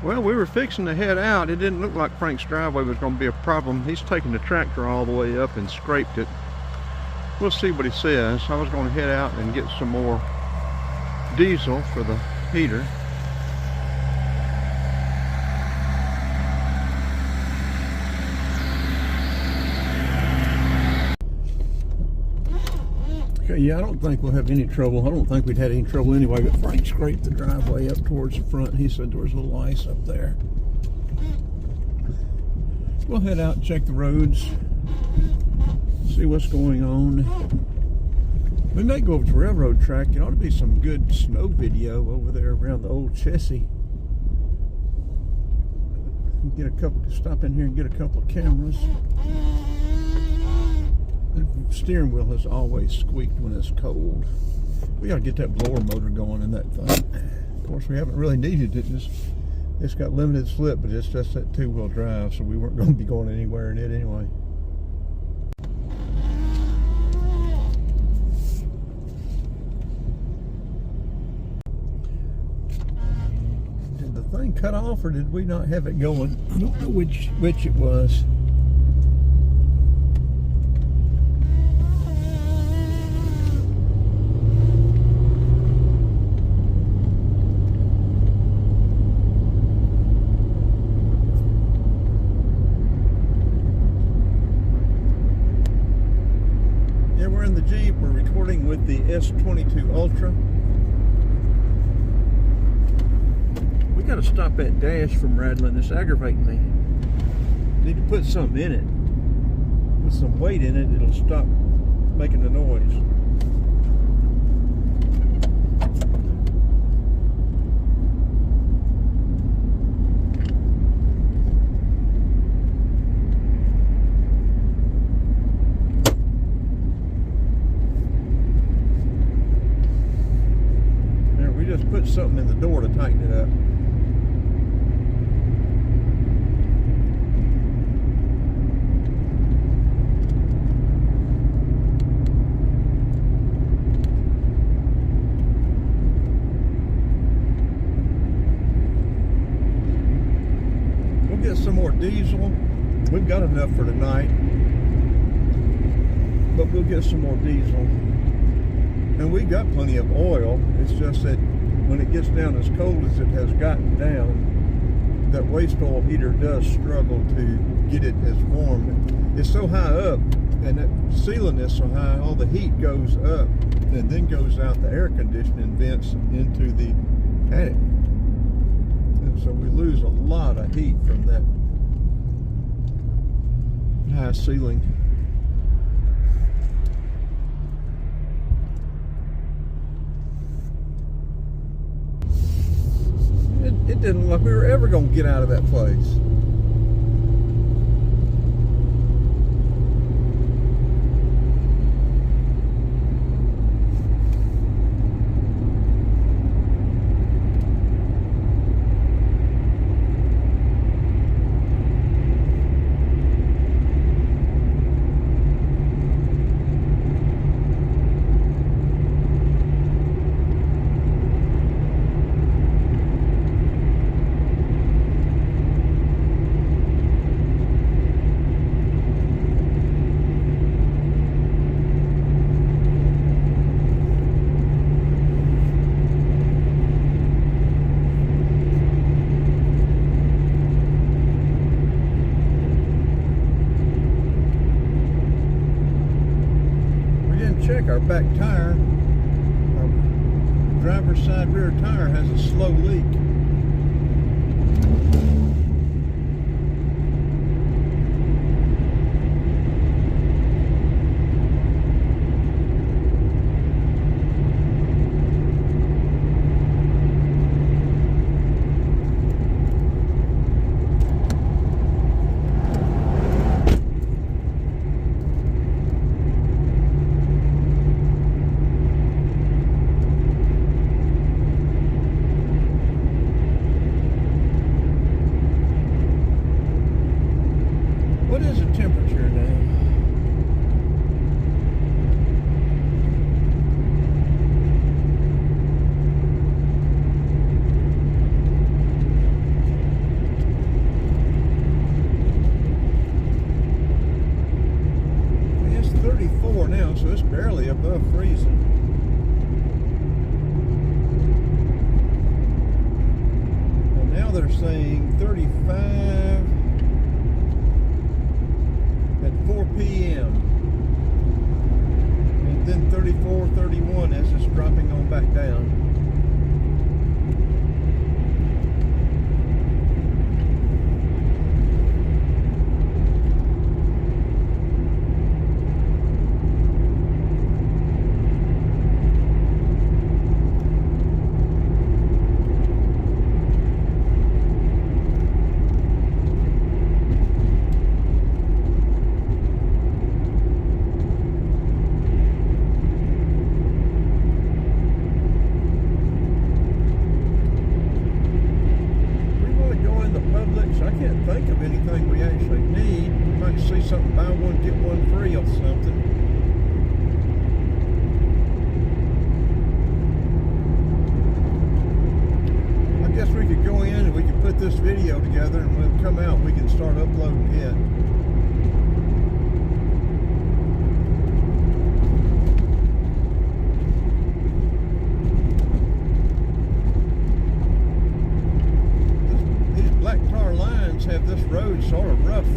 Well, we were fixing to head out. It didn't look like Frank's driveway was going to be a problem. He's taken the tractor all the way up and scraped it. We'll see what he says. I was going to head out and get some more diesel for the heater. Okay, yeah, I don't think we'll have any trouble. I don't think we'd had any trouble anyway, but Frank scraped the driveway up towards the front. He said there was a little ice up there. We'll head out and check the roads, see what's going on. We may go over to the railroad track. There ought to be some good snow video over there around the old chassis. Get a couple, stop in here and get a couple of cameras. The steering wheel has always squeaked when it's cold. We got to get that blower motor going in that thing. Of course, we haven't really needed it. It's got limited slip, but it's just that two-wheel drive, so we weren't going to be going anywhere in it anyway. Did the thing cut off, or did we not have it going? I don't know which it was. Jeep. We're recording with the S22 Ultra. We got to stop that dash from rattling. It's aggravating me. Need to put something in it. With some weight in it, it'll stop making the noise. Put something in the door to tighten it up. We'll get some more diesel. We've got enough for tonight, but we'll get some more diesel. And we got plenty of oil. It's just that when it gets down as cold as it has gotten down, that waste oil heater does struggle to get it as warm. It's so high up, and that ceiling is so high, all the heat goes up and then goes out the air conditioning vents into the attic. And so we lose a lot of heat from that high ceiling. It didn't look like we were ever going to get out of that place. Check our back tire. Our driver's side rear tire has a slow leak. showing 35 at 4 p.m. and then 34, 31 as it's dropping on back down. I can't think of anything we actually need. You might see something, buy one, get one free or something. I guess we could go in and we could put this video together, and when it come out, we can start uploading it. Have this road sort of rough.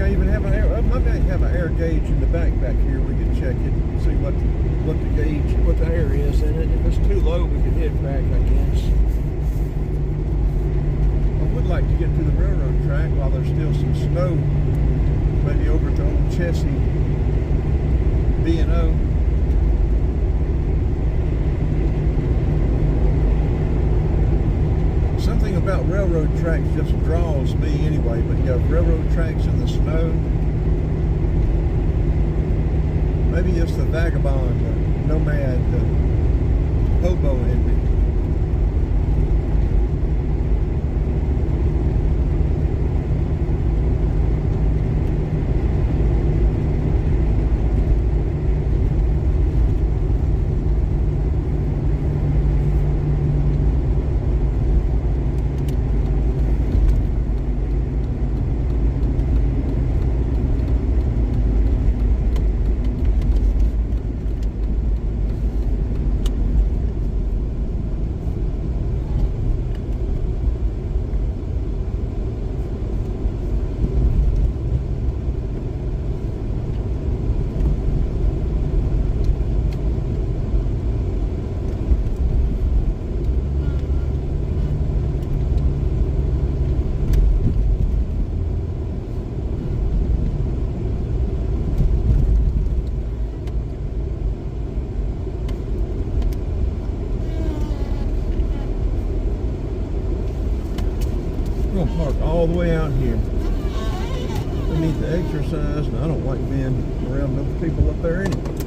I even have an air. I might have an air gauge in the back here. We can check it, see what the air is in it. If it's too low, we can hit back, I guess. I would like to get to the railroad track while there's still some snow. Maybe over to Old Chessie B&O. Something about railroad tracks just draws me anyway, but you have railroad tracks in the snow. Maybe it's the vagabond, the nomad, the hobo in me. Park all the way out here. We need to exercise, and I don't like being around those people up there anyway.